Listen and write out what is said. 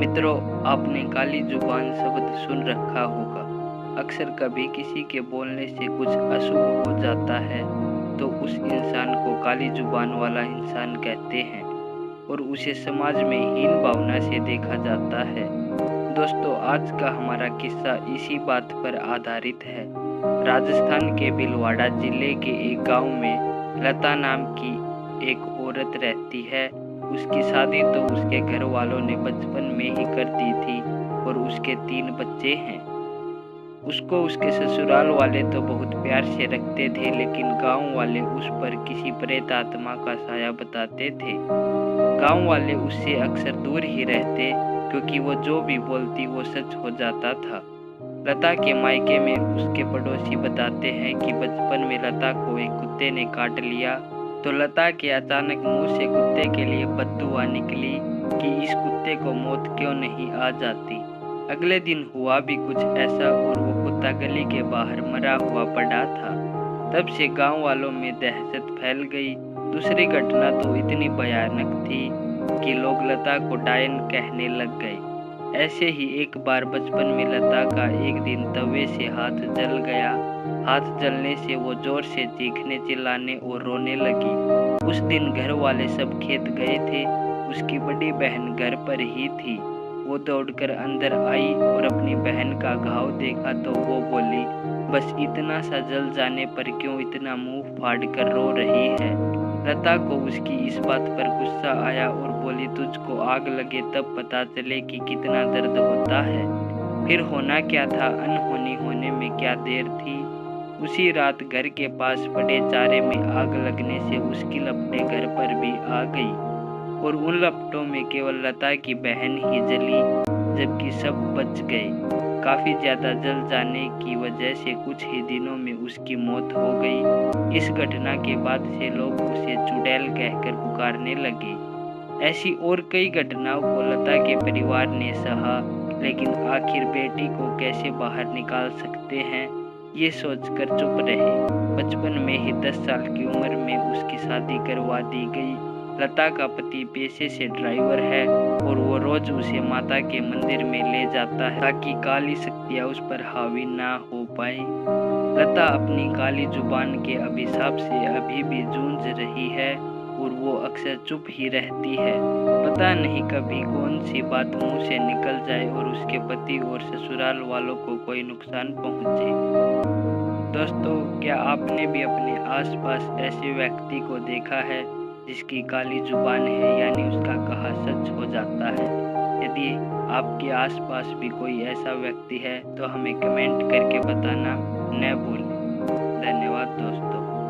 मित्रों, आपने काली जुबान शब्द सुन रखा होगा। अक्सर कभी किसी के बोलने से कुछ अशुभ हो जाता है तो उस इंसान को काली जुबान वाला इंसान कहते हैं और उसे समाज में हीन भावना से देखा जाता है। दोस्तों, आज का हमारा किस्सा इसी बात पर आधारित है। राजस्थान के भीलवाड़ा जिले के एक गांव में लता नाम की एक औरत रहती है। उसकी शादी तो उसके घर वालों ने बचपन में ही कर दी थी और उसके 3 बच्चे हैं। उसको उसके ससुराल वाले तो बहुत प्यार से रखते थे, लेकिन गांव वाले उस पर किसी प्रेत आत्मा का साया बताते थे। गांव वाले उससे अक्सर दूर ही रहते, क्योंकि वो जो भी बोलती वो सच हो जाता था। लता के मायके में उसके पड़ोसी बताते हैं कि बचपन में लता को एक कुत्ते ने काट लिया, तो लता के अचानक मुंह से कुत्ते के लिए बददुआ निकली कि इस कुत्ते को मौत क्यों नहीं आ जाती। अगले दिन हुआ भी कुछ ऐसा और वो कुत्ता गली के बाहर मरा हुआ पड़ा था। तब से गांव वालों में दहशत फैल गई। दूसरी घटना तो इतनी भयानक थी कि लोग लता को डायन कहने लग गए। ऐसे ही एक बार बचपन में लता का एक दिन तवे से हाथ जल गया। हाथ जलने से वो जोर से चीखने चिल्लाने और रोने लगी। उस दिन घर वाले सब खेत गए थे। उसकी बड़ी बहन घर पर ही थी। वो दौड़कर अंदर आई और अपनी बहन का घाव देखा तो वो बोली, बस इतना सा जल जाने पर क्यों इतना मुंह फाड़ कर रो रही है। लता को उसकी इस बात पर गुस्सा आया और बोली, तुझको आग लगे तब पता चले कि कितना दर्द होता है। फिर होना क्या था, अनहोनी होने में क्या देर थी। उसी रात घर के पास पड़े चारे में आग लगने से उसकी लपटें घर पर भी आ गई और उन लपटों में केवल लता की बहन ही जली, जबकि सब बच गए। काफी ज्यादा जल जाने की वजह से कुछ ही दिनों में उसकी मौत हो गई। इस घटना के बाद से लोग उसे चुड़ैल कहकर पुकारने लगे। ऐसी और कई घटनाओं को लता के परिवार ने सहा, लेकिन आखिर बेटी को कैसे बाहर निकाल सकते हैं, ये सोचकर चुप रहे। बचपन में ही 10 साल की उम्र में उसकी शादी करवा दी गई। लता का पति पेशे से ड्राइवर है और वो रोज उसे माता के मंदिर में ले जाता है ताकि काली शक्तियाँ उस पर हावी ना हो पाए। लता अपनी काली जुबान के अभिशाप से अभी भी जूझ रही है और वो अक्सर चुप ही रहती है। पता नहीं कभी कौन सी बात मुंह से निकल जाए और उसके पति और ससुराल वालों को कोई नुकसान पहुंचे। दोस्तों, क्या आपने भी अपने आसपास ऐसे व्यक्ति को देखा है जिसकी काली जुबान है, यानी उसका कहा सच हो जाता है? यदि आपके आसपास भी कोई ऐसा व्यक्ति है तो हमें कमेंट करके बताना न भूलें।